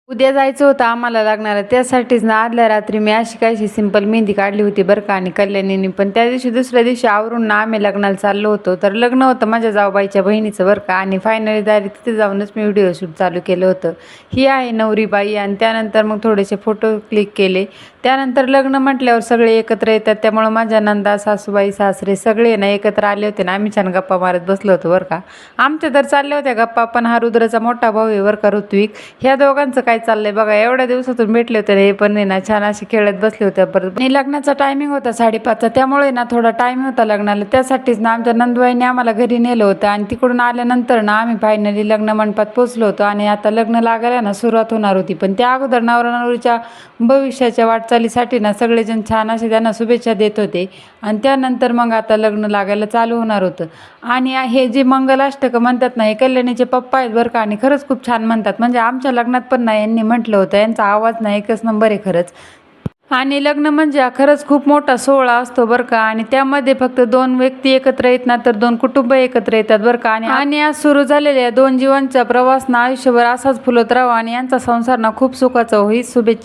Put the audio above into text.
उद्या जायचं होतं आम्हाला लागणार त्यासाठीच ना आदल्या रात्री मी अशी कायशी सिंपल मेहंदी काढली होती बरं का. आणि कल्याणीने पण त्या दिवशी दुसऱ्या दिवशी आवरून ना आम्ही लग्नाला चाललो होतो. तर लग्न होतं माझ्या जाऊबाईच्या बहिणीचं बरं का. आणि फायनली डायरेक्ट तिथे जाऊनच मी व्हिडिओ शूट चालू केलं होतं. ही आहे नवरीबाई. आणि त्यानंतर मग थोडेसे फोटो क्लिक केले. त्यानंतर लग्न म्हटल्यावर सगळे एकत्र येतात, त्यामुळं माझ्या नंदा, सासूबाई, सासरे सगळे ना एकत्र आले होते ना. आम्ही छान गप्पा मारत बसलो होतो बरं का. आमच्या तर चालल्या होत्या गप्पा, पण हा रुद्राचा मोठा भाऊ आहे बरं का, ऋत्विक. ह्या दोघांचं काय चाललंय बघा. एवढ्या दिवसातून भेटले होते हे पण ना छान असे खेळत बसले होते. परत आणि लग्नाचा टायमिंग होता 5:30चा, त्यामुळे ना थोडा टाईम होता लग्नाला. त्यासाठीच ना आमच्या नंदुबाईने आम्हाला घरी नेलं होतं. आणि तिकडून आल्यानंतर ना आम्ही फायनली लग्न मंडपात पोचलो होतो. आणि आता लग्न लागायला ना सुरुवात होणार होती. पण त्या अगोदर नवरा नवरीच्या भविष्याच्या वाटचालीसाठी ना सगळेजण छान असे त्यांना शुभेच्छा देत होते. आणि त्यानंतर मग आता लग्न लागायला चालू होणार होतं. आणि हे जे मंगलाष्टक म्हणतात ना, हे कल्याणीचे पप्पा आहेत बरं का. आणि खरंच खूप छान म्हणतात. म्हणजे आमच्या लग्नात पण ना यांनी म्हटलं होतं, यांचा आवाज ना एकच नंबर आहे खरंच. आणि लग्न म्हणजे खरंच खूप मोठा सोहळा असतो बरं का. आणि त्यामध्ये फक्त 2 व्यक्ती एकत्र येत ना, तर 2 कुटुंब एकत्र येतात बरं का. आणि आज सुरू झालेल्या 2 जीवांचा प्रवास ना आयुष्यभर असाच फुलत राहावा आणि यांचा संसार ना खूप सुखाचा होईल. शुभेच्छा.